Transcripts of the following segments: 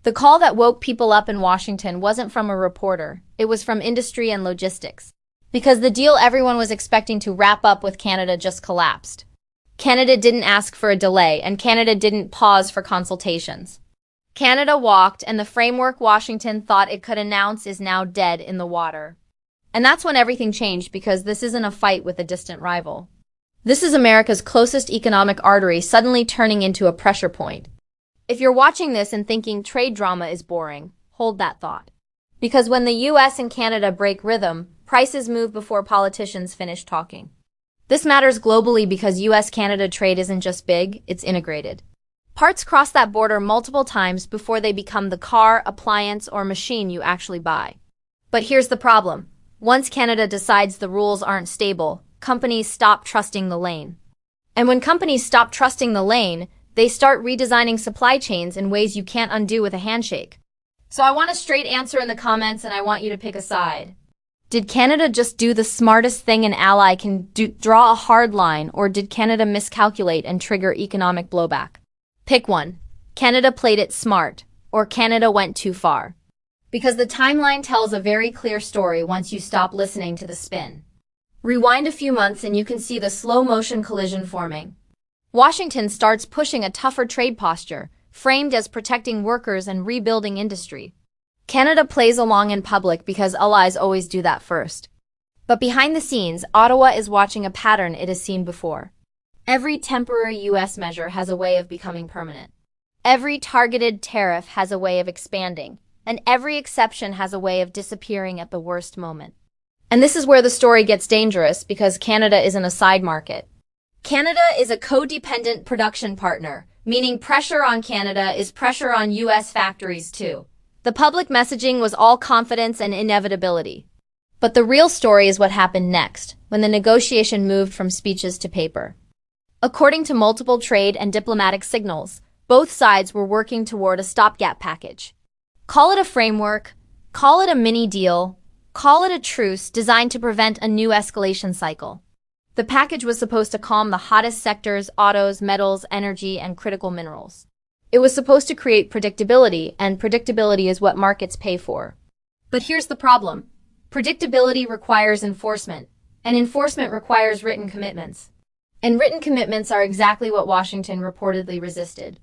The call that woke people up in Washington wasn't from a reporter, it was from industry and logistics. Because the deal everyone was expecting to wrap up with Canada just collapsed. Canada didn't ask for a delay, and Canada didn't pause for consultations. Canada walked, and the framework Washington thought it could announce is now dead in the water. And that's when everything changed, because this isn't a fight with a distant rival. This is America's closest economic artery suddenly turning into a pressure point. If you're watching this and thinking trade drama is boring, hold that thought. Because when the US and Canada break rhythm, prices move before politicians finish talking. This matters globally because US-Canada trade isn't just big, it's integrated. Parts cross that border multiple times before they become the car, appliance, or machine you actually buy. But here's the problem. Once Canada decides the rules aren't stable, companies stop trusting the lane. And when companies stop trusting the lane, they start redesigning supply chains in ways you can't undo with a handshake. So I want a straight answer in the comments, and I want you to pick a side. Did Canada just do the smartest thing an ally can do, draw a hard line, or did Canada miscalculate and trigger economic blowback? Pick one. Canada played it smart, or Canada went too far. Because the timeline tells a very clear story once you stop listening to the spin. Rewind a few months and you can see the slow-motion collision forming. Washington starts pushing a tougher trade posture, framed as protecting workers and rebuilding industry. Canada plays along in public because allies always do that first. But behind the scenes, Ottawa is watching a pattern it has seen before. Every temporary US measure has a way of becoming permanent. Every targeted tariff has a way of expanding, and every exception has a way of disappearing at the worst moment. And this is where the story gets dangerous because Canada isn't a side market. Canada is a codependent production partner, meaning pressure on Canada is pressure on US factories too. The public messaging was all confidence and inevitability. But the real story is what happened next, when the negotiation moved from speeches to paper. According to multiple trade and diplomatic signals, both sides were working toward a stopgap package. Call it a framework, call it a mini deal, call it a truce designed to prevent a new escalation cycle. The package was supposed to calm the hottest sectors, autos, metals, energy, and critical minerals. It was supposed to create predictability, and predictability is what markets pay for. But here's the problem. Predictability requires enforcement, and enforcement requires written commitments. And written commitments are exactly what Washington reportedly resisted.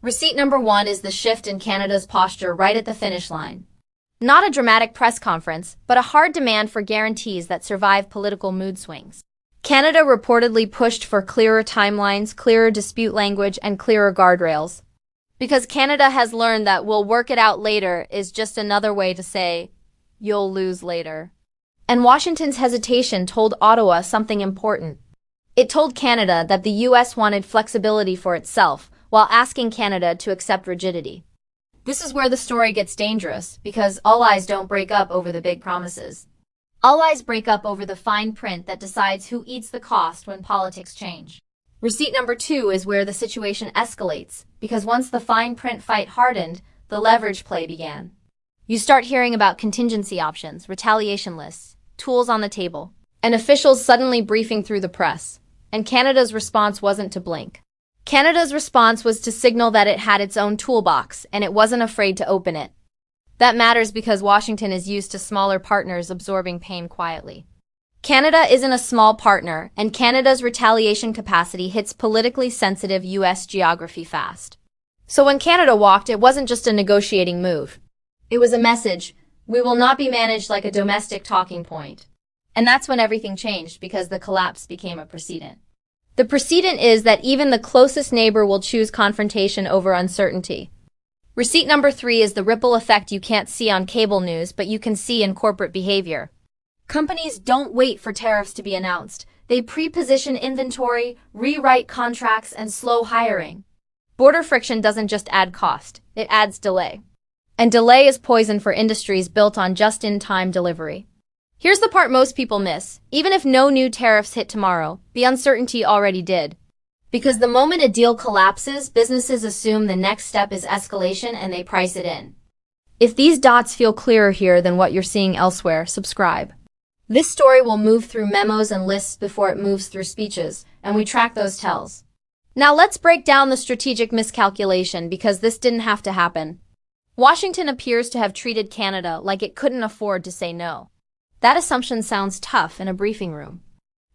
Receipt number one is the shift in Canada's posture right at the finish line. Not a dramatic press conference, but a hard demand for guarantees that survive political mood swings. Canada reportedly pushed for clearer timelines, clearer dispute language, and clearer guardrails. Because Canada has learned that "we'll work it out later" is just another way to say, "you'll lose later." And Washington's hesitation told Ottawa something important. It told Canada that the US wanted flexibility for itself, while asking Canada to accept rigidity. This is where the story gets dangerous, because allies don't break up over the big promises. Allies break up over the fine print that decides who eats the cost when politics change. Receipt number two is where the situation escalates, because once the fine print fight hardened, the leverage play began. You start hearing about contingency options, retaliation lists, tools on the table, and officials suddenly briefing through the press. And Canada's response wasn't to blink. Canada's response was to signal that it had its own toolbox, and it wasn't afraid to open it. That matters because Washington is used to smaller partners absorbing pain quietly. Canada isn't a small partner, and Canada's retaliation capacity hits politically sensitive US geography fast. So when Canada walked, it wasn't just a negotiating move. It was a message: we will not be managed like a domestic talking point. And that's when everything changed, because the collapse became a precedent. The precedent is that even the closest neighbor will choose confrontation over uncertainty. Receipt number three is the ripple effect you can't see on cable news, but you can see in corporate behavior. Companies don't wait for tariffs to be announced. They pre-position inventory, rewrite contracts, and slow hiring. Border friction doesn't just add cost, it adds delay. And delay is poison for industries built on just-in-time delivery. Here's the part most people miss. Even if no new tariffs hit tomorrow, the uncertainty already did. Because the moment a deal collapses, businesses assume the next step is escalation and they price it in. If these dots feel clearer here than what you're seeing elsewhere, subscribe. This story will move through memos and lists before it moves through speeches, and we track those tells. Now let's break down the strategic miscalculation, because this didn't have to happen. Washington appears to have treated Canada like it couldn't afford to say no. That assumption sounds tough in a briefing room.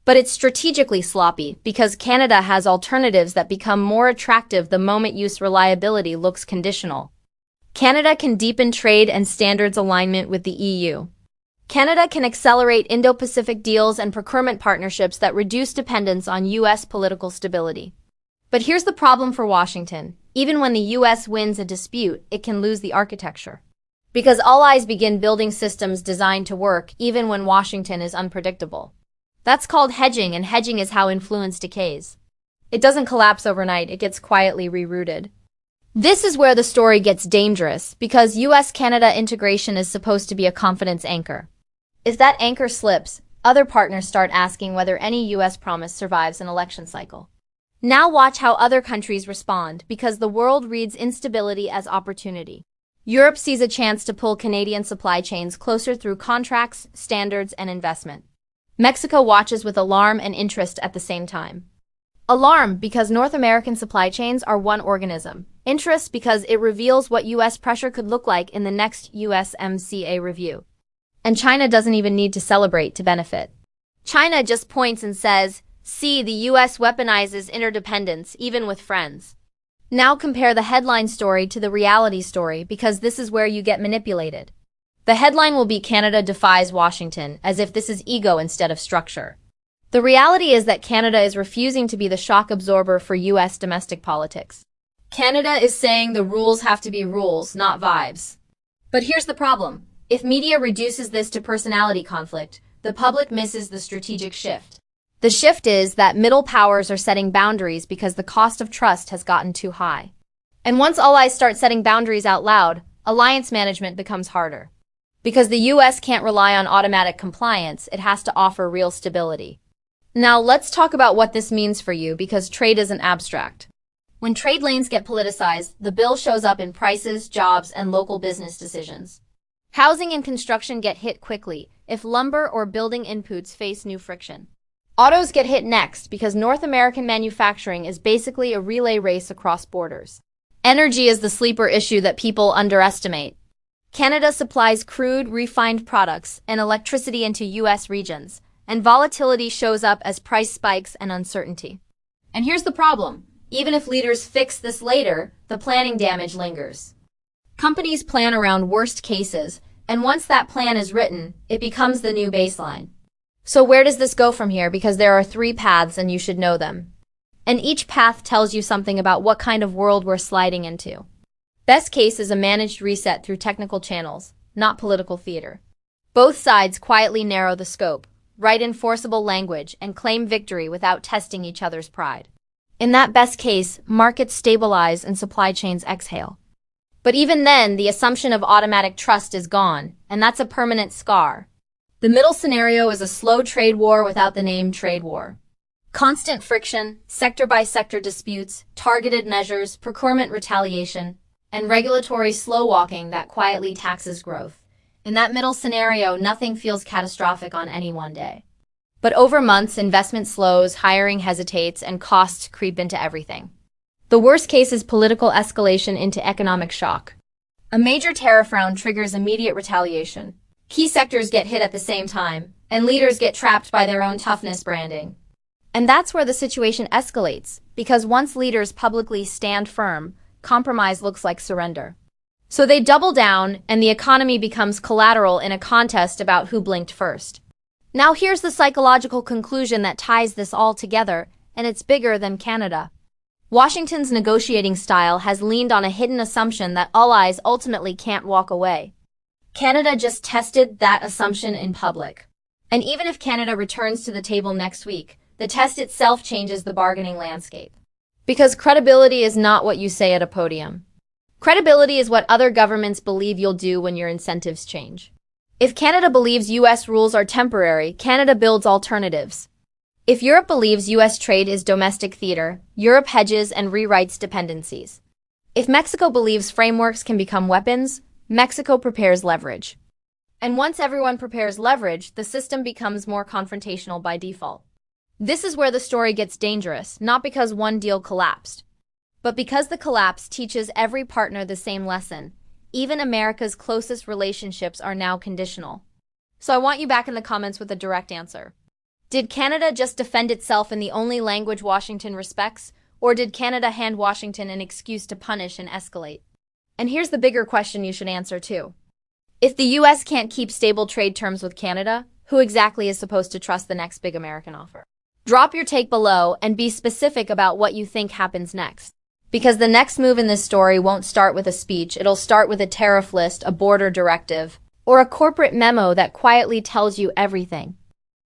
But it's strategically sloppy because Canada has alternatives that become more attractive the moment use reliability looks conditional. Canada can deepen trade and standards alignment with the EU. Canada can accelerate Indo-Pacific deals and procurement partnerships that reduce dependence on U.S. political stability. But here's the problem for Washington. Even when the U.S. wins a dispute, it can lose the architecture. Because all eyes begin building systems designed to work even when Washington is unpredictable. That's called hedging, and hedging is how influence decays. It doesn't collapse overnight, it gets quietly rerouted. This is where the story gets dangerous, because U.S.-Canada integration is supposed to be a confidence anchor. If that anchor slips, other partners start asking whether any U.S. promise survives an election cycle. Now watch how other countries respond, because the world reads instability as opportunity. Europe sees a chance to pull Canadian supply chains closer through contracts, standards, and investment. Mexico watches with alarm and interest at the same time. Alarm because North American supply chains are one organism. Interest because it reveals what U.S. pressure could look like in the next USMCA review. And China doesn't even need to celebrate to benefit. China just points and says, "See, the U.S. weaponizes interdependence, even with friends." Now compare the headline story to the reality story, because this is where you get manipulated. The headline will be "Canada defies Washington," as if this is ego instead of structure. The reality is that Canada is refusing to be the shock absorber for U.S. domestic politics. Canada is saying the rules have to be rules, not vibes. But here's the problem. If media reduces this to personality conflict, the public misses the strategic shift. The shift is that middle powers are setting boundaries because the cost of trust has gotten too high. And once all eyes start setting boundaries out loud, alliance management becomes harder. Because the U.S. can't rely on automatic compliance, it has to offer real stability. Now let's talk about what this means for you, because trade isn't abstract. When trade lanes get politicized, the bill shows up in prices, jobs, and local business decisions. Housing and construction get hit quickly if lumber or building inputs face new friction. Autos get hit next because North American manufacturing is basically a relay race across borders. Energy is the sleeper issue that people underestimate. Canada supplies crude, refined products and electricity into U.S. regions, and volatility shows up as price spikes and uncertainty. And here's the problem. Even if leaders fix this later, the planning damage lingers. Companies plan around worst cases, and once that plan is written, it becomes the new baseline. So where does this go from here? Because there are 3 paths and you should know them. And each path tells you something about what kind of world we're sliding into. Best case is a managed reset through technical channels, not political theater. Both sides quietly narrow the scope, write enforceable language, and claim victory without testing each other's pride. In that best case, markets stabilize and supply chains exhale. But even then, the assumption of automatic trust is gone, and that's a permanent scar. The middle scenario is a slow trade war without the name trade war. Constant friction, sector-by-sector disputes, targeted measures, procurement retaliation, and regulatory slow-walking that quietly taxes growth. In that middle scenario, nothing feels catastrophic on any one day. But over months, investment slows, hiring hesitates, and costs creep into everything. The worst case is political escalation into economic shock. A major tariff round triggers immediate retaliation. Key sectors get hit at the same time, and leaders get trapped by their own toughness branding. And that's where the situation escalates, because once leaders publicly stand firm, compromise looks like surrender. So they double down, and the economy becomes collateral in a contest about who blinked first. Now here's the psychological conclusion that ties this all together, and it's bigger than Canada. Washington's negotiating style has leaned on a hidden assumption that all eyes ultimately can't walk away. Canada just tested that assumption in public. And even if Canada returns to the table next week, the test itself changes the bargaining landscape. Because credibility is not what you say at a podium. Credibility is what other governments believe you'll do when your incentives change. If Canada believes U.S. rules are temporary, Canada builds alternatives. If Europe believes U.S. trade is domestic theater, Europe hedges and rewrites dependencies. If Mexico believes frameworks can become weapons, Mexico prepares leverage. And once everyone prepares leverage, the system becomes more confrontational by default. This is where the story gets dangerous, not because one deal collapsed, but because the collapse teaches every partner the same lesson. Even America's closest relationships are now conditional. So I want you back in the comments with a direct answer. Did Canada just defend itself in the only language Washington respects, or did Canada hand Washington an excuse to punish and escalate? And here's the bigger question you should answer too. If the US can't keep stable trade terms with Canada, who exactly is supposed to trust the next big American offer? Drop your take below and be specific about what you think happens next. Because the next move in this story won't start with a speech, it'll start with a tariff list, a border directive, or a corporate memo that quietly tells you everything.